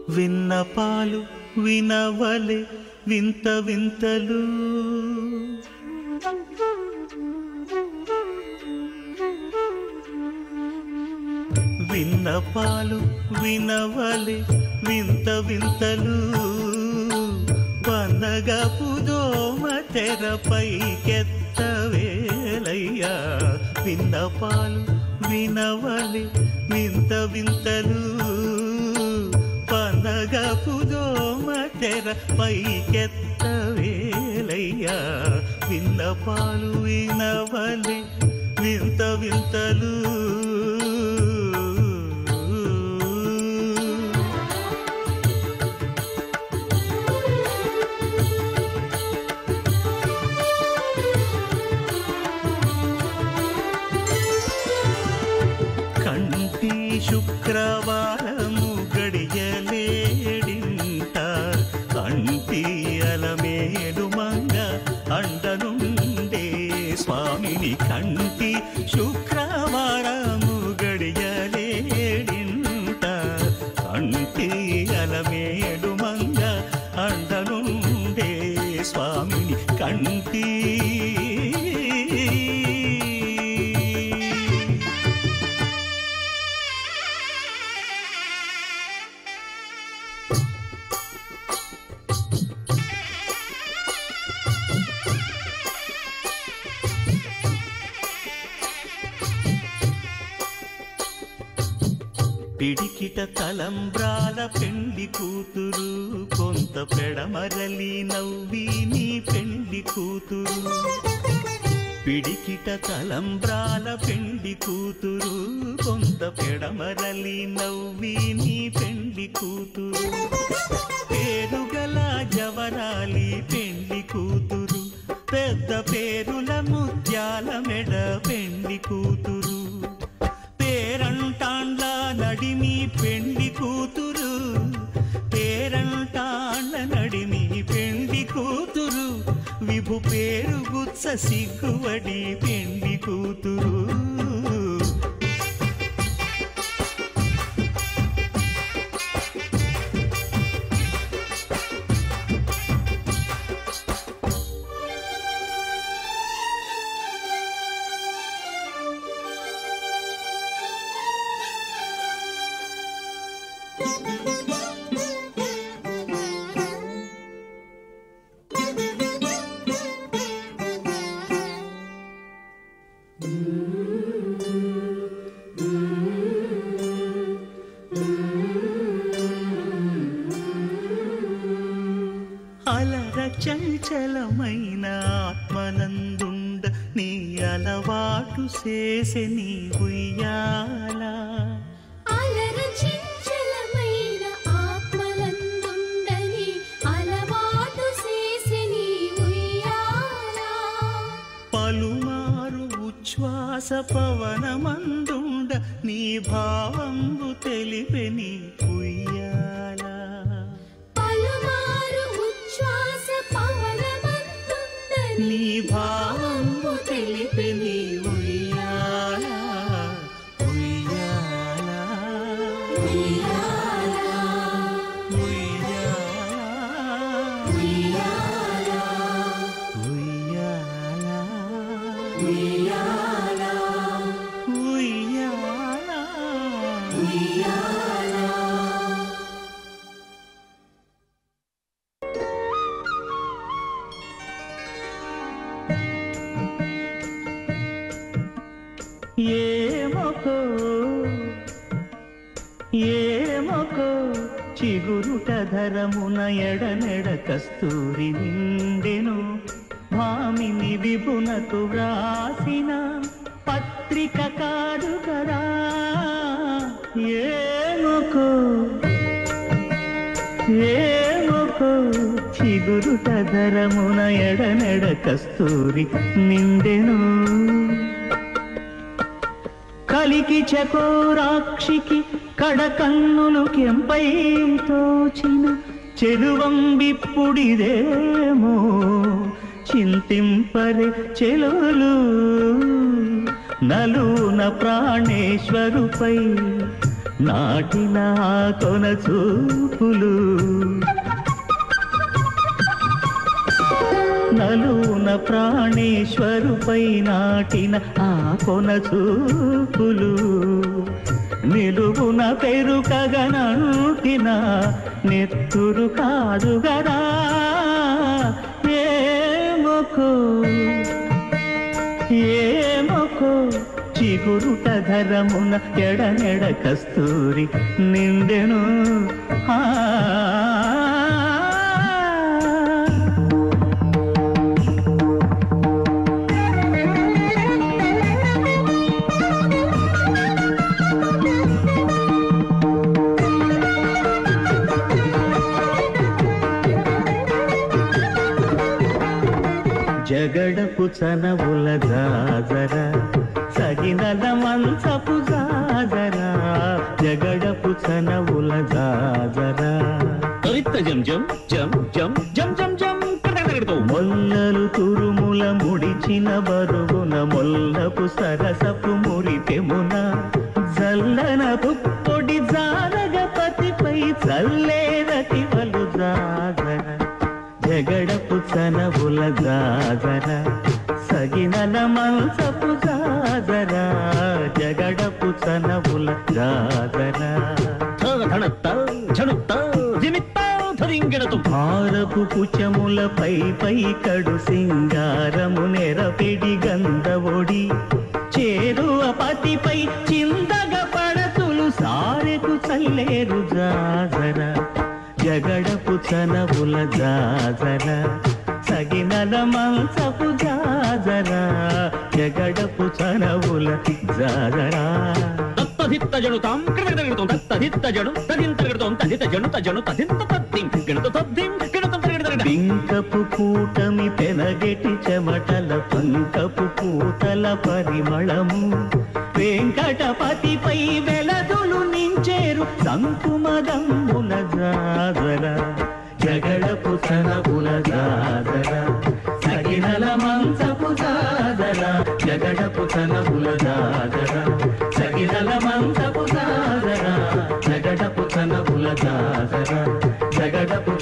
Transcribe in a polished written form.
విన్నపాలు వినవలే వింత వింతలు విన్నపాలు వినవలే వింత వింతలు వనగపు దోమ తెరపైకెత్తవేలయ్యా విన్నపాలు వినవలే వింత వింతలు వనగపు దోమ తెరపైకెత్తవేలయ్యా విన్నపాలు వినవలే వింత వింతలు శుక్రవారము గడియలేడింట కంటి అలమేలు మంగ అండనుండే స్వామిని కంటి శుక్రవారము గడియలేడింట కంటి అలమేలు మంగ అండనుండే స్వామిని కంటి పిడికిట తలంబ్రాల పెండి కూతురు కొంత పెడమరలి నవ్వి నీ పెండి కూతురు పిడికిట తలంబ్రాల పెండి కూతురు కొంత పెడమరలి నవ్వి నీ పెండి కూతురు పేరుగల జవరాలి పెండి కూతురు పెద్ద పేరుల ముత్యాల మెడ పెండి కూతురు పేరంటాండ్ల నడిమి పెండి కూతురు పేరంటాండ్ల నడిమి పెండి కూతురు విభు పేరు గుత్స సిగ్గువడి పెండి కూతురు అలర చంచలమైన ఆత్మనందుండ నీ అలవాటు చేసే నీ ఉయ్యాల అలర చంచలమైన ఆత్మనందుండ నీ అలవాటు చేసే నీ ఉయ్యాల పలుమారు ఉచ్ఛ్వాస పవనమందుండ నీ భావంబు తెలిపే నీ ఉయ్యాల నీ భావంబు తెలిపే నీ ఉయ్యాల ఉయ్యాల ఉయ్యాల ఉయ్యాల ఉయ్యాల ఉయ్యాల ఉయ్యాల ఉయ్యాల ఏమకో చిగురుట ధరమున ఎడనెడ కస్తూరి నిండెను భామిని విభునకు వ్రాసిన పత్రిక కాదు కదా ఏమకో చిగురుట ధరమున ఎడనెడ కస్తూరి నిండెను కలికి చకోరాక్షికి కడకన్నులు కెంపై తోచిన చెలువంబిప్పుడిదేమో చింతింపరే చెలులు నలున ప్రాణేశ్వరుపై నాటిన ఆ కొన చూపులు నలున ప్రాణేశ్వరుపై నాటిన ఆ కొన చూపులు నిలువున పెరుకగనంటిన నెత్తురు కాదు గదా ఏమొకో ఏమొకో చిగురుట ధరమున ఎడనెడ కస్తూరి నిండెను ఆ జగడపు చనవుల జాజర సగినల మంచపు జాజర జగడపు చనవుల జాజర జం జం జం జం జం జం జం మొల్లలు తురుముల ముడిచిన బరువున మొల్లపు సరసపు మురిపెమున జల్లన పుప్పొడి జానగపతిపై చల్లేరతివలు జాజర జగడపు చనవుల జాజర సగినల మంచపు జాజర జగడపు చనవుల జాజర భారపు కుచములపై పై కడు సింగారము నెరపిడి గంధవొడి చేరువ పతిపై చిందగ పడతులు సారెకు చల్లేరు జాజర జగడపు చనవుల జాజర సగినల మంచపు జాజర జగడపు చనవుల జాజర తదిత్త జడుతాం క్రిమితం తదిత్త జడు తదింతగడుతాం తదిత జడు తజడు తదింత తద్దిం గణత తద్దిం గణతం తగడత బింకపు కూటమి పెనగెటి చెమటల పంకపు కూతల పరిమళము వెంకటపతిపై వెలదులు నించేరు సంకుమదమ్ముల జాజర జగడపు చనవుల జాజర సగినల మంచపు జాజర జగడపు చనవుల జాజర సగినల మంచపు జాజర జగడపు చనవుల జాజర జగడపు